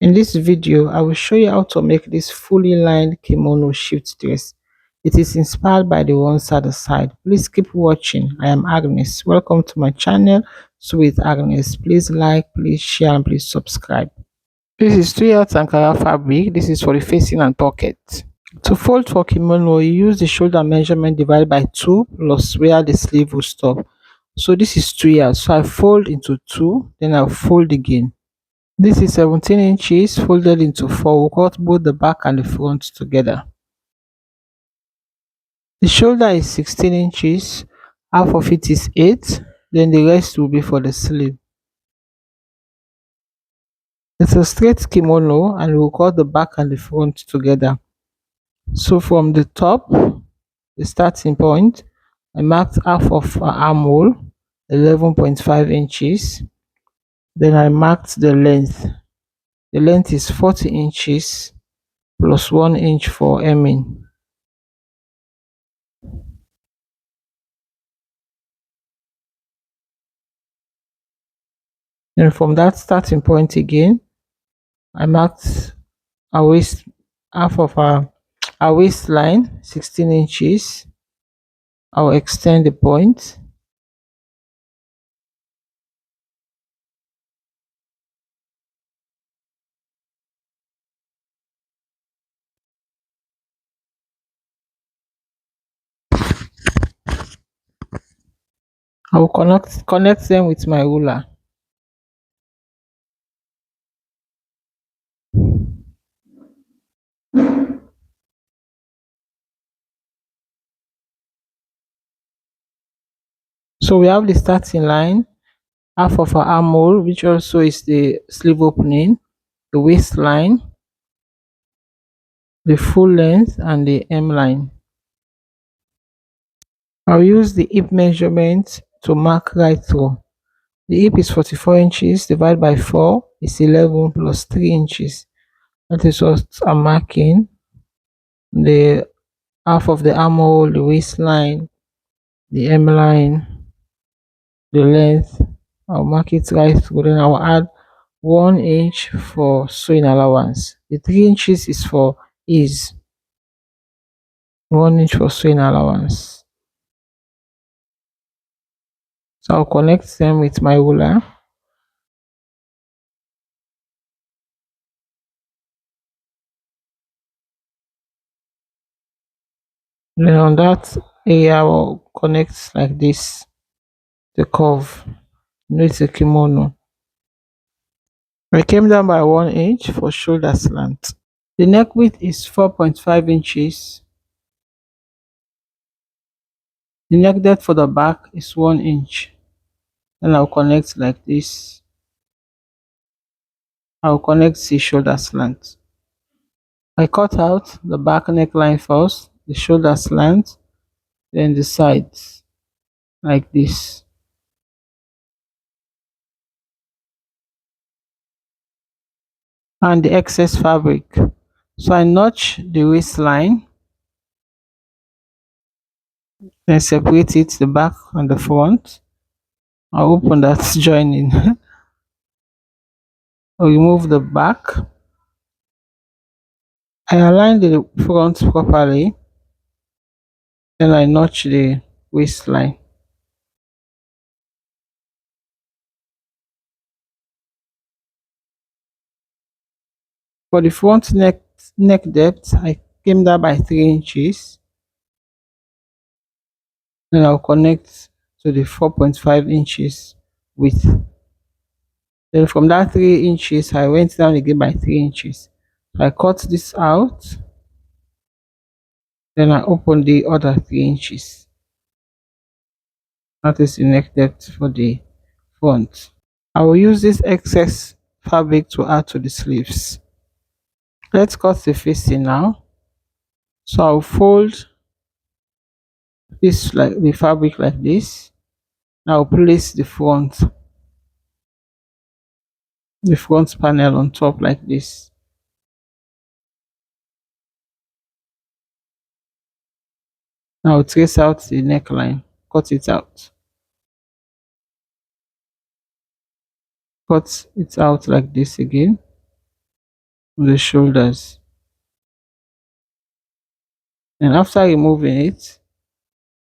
In this video, I will show you how to make this fully lined kimono shift dress. It is inspired by the ones at the side. Please keep watching. I am Agnes. Welcome to my channel, Sweet Agnes. Please like, please share, and please subscribe. This is 3/8 Ankara fabric. This is for the facing and pocket. To fold for kimono, you use the shoulder measurement divided by 2 plus where the sleeve will stop. So this is 3/8. So I fold into 2, then I'll fold again. This is 17 inches folded into 4. We'll cut both the back and the front together. The shoulder is 16 inches, half of it is 8, then the rest will be for the sleeve. It's a straight kimono and we'll cut the back and the front together. So from the top, the starting point, I marked half of an armhole, 11.5 inches. Then I marked the length. The length is 40 inches plus 1 inch for hemming. And from that starting point again, I marked a waist, half of a waistline, 16 inches. I'll extend the point. I will connect them with my ruler. So we have the starting line, half of our armhole, which also is the sleeve opening, the waistline, the full length, and the hemline. I'll use the hip measurement to mark right through. The hip is 44 inches divided by 4 is 11 plus 3 inches. That is what I'm marking. The half of the armhole, the waistline, the hemline, the length. I'll mark it right through. Then I'll add 1 inch for sewing allowance. The 3 inches is for ease. 1 inch for sewing allowance. So I'll connect them with my ruler. Then on that area, I will connect like this, the curve. It's a kimono. I came down by 1 inch for shoulder slant. The neck width is 4.5 inches. The neck depth for the back is 1 inch. Then I'll connect like this. I'll connect the shoulder slant. I cut out the back neckline first, the shoulder slant, then the sides like this. And the excess fabric. So I notch the waistline, then separate it, the back and the front. I'll open that joining. I'll remove the back. I align the front properly. Then I notch the waistline. For the front neck depth, I came down by 3 inches. Then I'll connect to the 4.5 inches width. Then from that 3 inches, I went down again by 3 inches. So I cut this out. Then I open the other 3 inches. That is the neck depth for the front. I will use this excess fabric to add to the sleeves. Let's cut the facing now. So I'll fold this like the fabric like this. Now I'll place the front panel on top like this. Now I'll trace out the neckline, cut it out. Cut it out like this again. on the shoulders. And after removing it,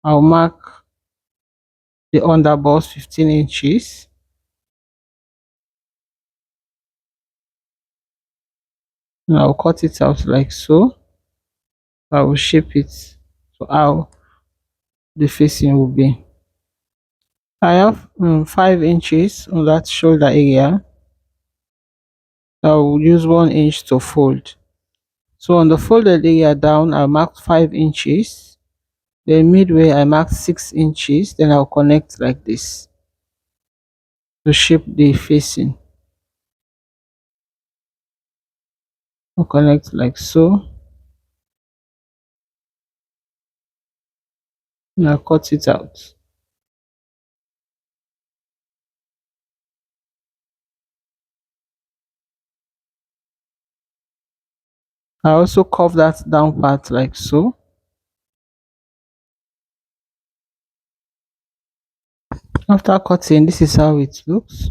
I'll mark the underbust 15 inches. And I'll cut it out like so. I will shape it to how the facing will be. I have 5 inches on that shoulder area. I will use 1 inch to fold. So on the folded area down, I marked 5 inches. Then midway, I marked 6 inches. Then I'll connect like this to shape the facing. I'll connect like so. And I'll cut it out. I also curve that down part like so. After cutting, this is how it looks.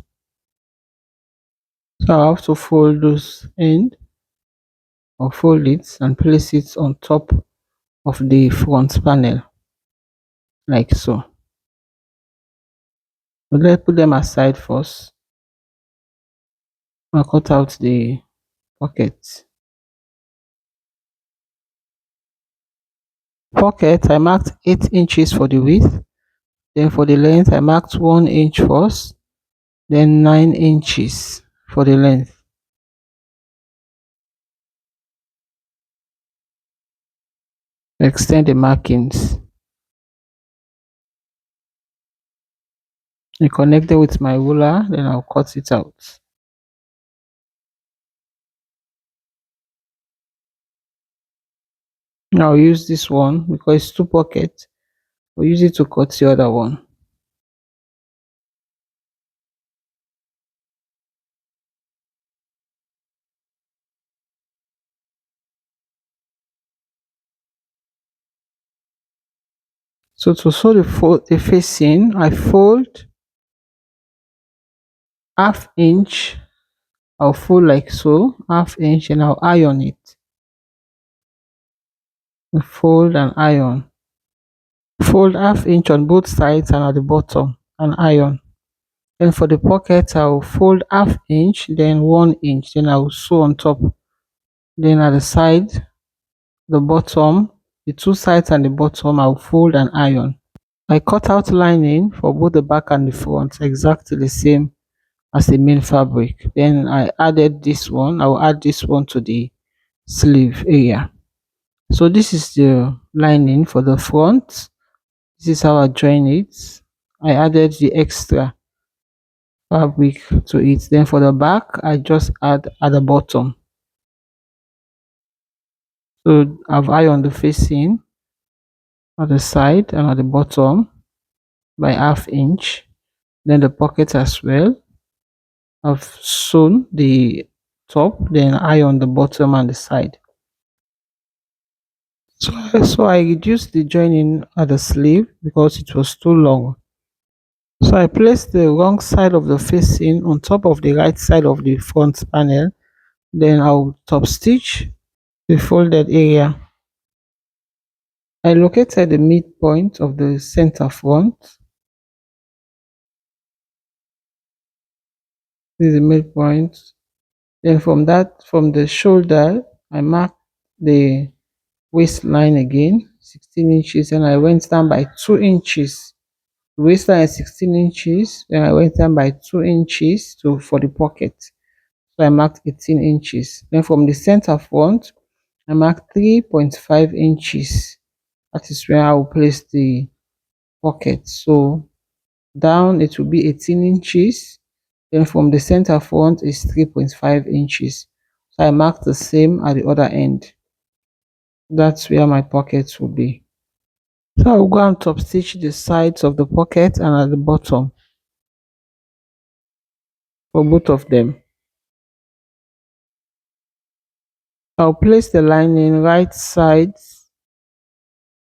So I have to fold those end, or fold it and place it on top of the front panel like so. So let's put them aside first. I'll cut out the pocket. Pocket, I marked 8 inches for the width. Then for the length, I marked 1 inch first. Then 9 inches for the length. Extend the markings. I connect it with my ruler, then I'll cut it out. Now I'll use this one because it's 2 pockets. We'll use it to cut the other one. So to sew the facing, I fold half inch. I'll fold like so, half inch, and I'll iron it. Fold and iron. Fold half inch on both sides and at the bottom and iron. Then for the pocket, I'll fold half inch, then 1 inch, then I'll sew on top. Then at the side, the bottom, the 2 sides and the bottom, I'll fold and iron. I cut out lining for both the back and the front, exactly the same as the main fabric. Then I added this one. I will add this one to the sleeve area. So this is the lining for the front. This is how I join it. I added the extra fabric to it. Then for the back, I just add at the bottom. So I've ironed the facing at the side and at the bottom by half inch. Then the pocket as well. I've sewn the top, then iron the bottom and the side. So I reduced the joining at the sleeve because it was too long. So I placed the wrong side of the facing on top of the right side of the front panel. Then I'll top stitch the folded area. I located the midpoint of the center front. This is the midpoint. Then from the shoulder, I marked the waistline again, 16 inches, and I went down by 2 inches. The waistline is 16 inches, then I went down by 2 inches for the pocket. So I marked 18 inches. Then from the center front, I marked 3.5 inches. That is where I will place the pocket. So down it will be 18 inches. Then from the center front is 3.5 inches. So I marked the same at the other end. That's where my pockets will be. So I'll go and top stitch the sides of the pocket and at the bottom for both of them. I'll place the lining right side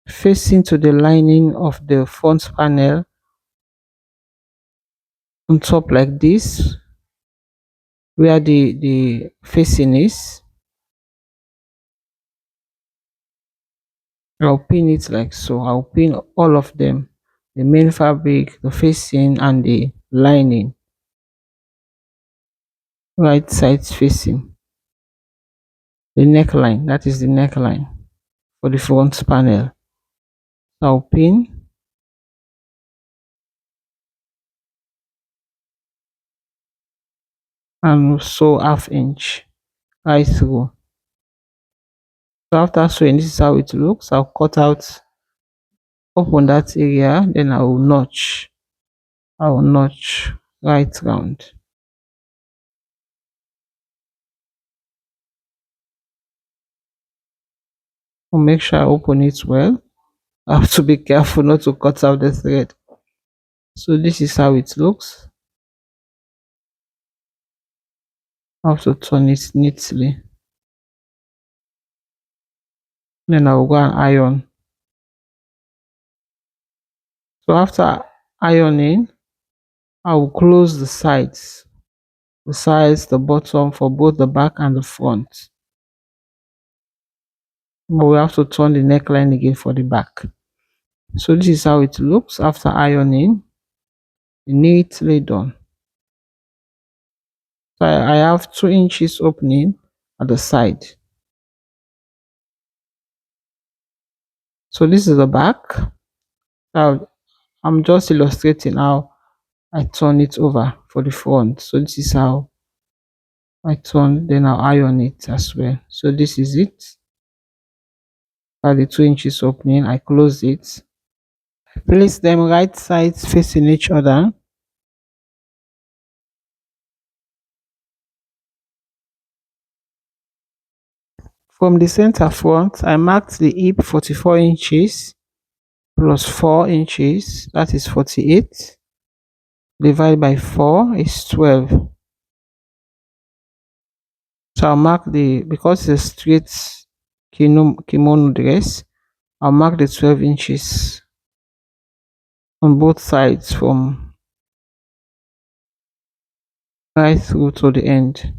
facing to the lining of the front panel on top like this, where the facing is. I'll pin it like so. I'll pin all of them, the main fabric, the facing, and the lining, right sides facing. The neckline, that is the neckline for the front panel. So I'll pin and sew half inch right through. So after sewing, this is how it looks. I'll cut out open that area, then I will notch right round. I'll make sure I open it well. I have to be careful not to cut out the thread. So this is how it looks. I have to turn it neatly. Then I will go and iron. So after ironing, I will close the sides, the bottom for both the back and the front. But we have to turn the neckline again for the back. So this is how it looks after ironing. Neatly done. So I have 2 inches opening at the side. So this is the back. Now I'm just illustrating how I turn it over for the front. So this is how I turn, then I'll iron it as well. So this is it. At the 2 inches opening, I close it. Place them right sides facing each other. From the center front, I marked the hip 44 inches plus 4 inches, that is 48. Divided by 4 is 12. So I'll mark because it's a straight kimono dress, I'll mark the 12 inches on both sides from right through to the end.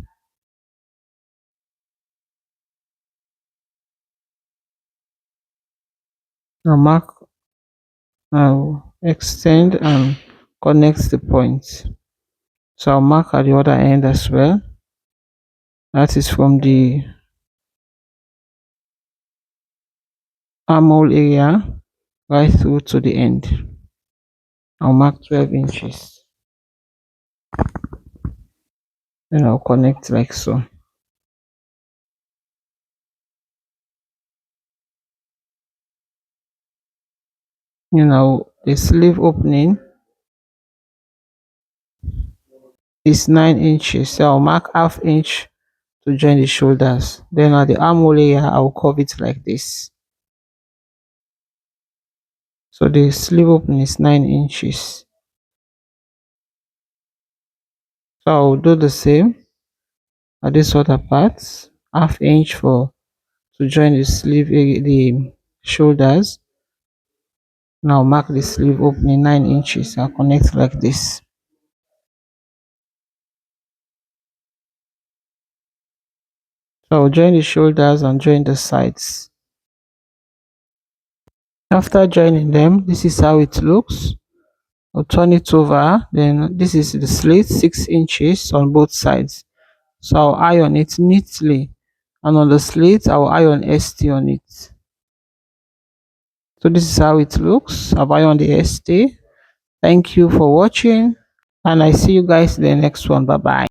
I'll I'll extend and connect the points. So I'll mark at the other end as well. That is from the armhole area right through to the end. I'll mark 12 inches. Then I'll connect like so. The sleeve opening is 9 inches. So I'll mark half inch to join the shoulders. Then at the armhole area, I'll curve it like this. So the sleeve opening is 9 inches. So I'll do the same at this other part, half inch to join the sleeve area, the shoulders. Now mark the sleeve opening 9 inches. I'll connect like this. So I'll join the shoulders and join the sides. After joining them, this is how it looks. I'll turn it over. Then this is the slit, 6 inches on both sides. So I'll iron it neatly, and on the slit I'll iron ST on it. So this is how it looks. I've ironed the ST. Thank you for watching, and I see you guys in the next one. Bye bye.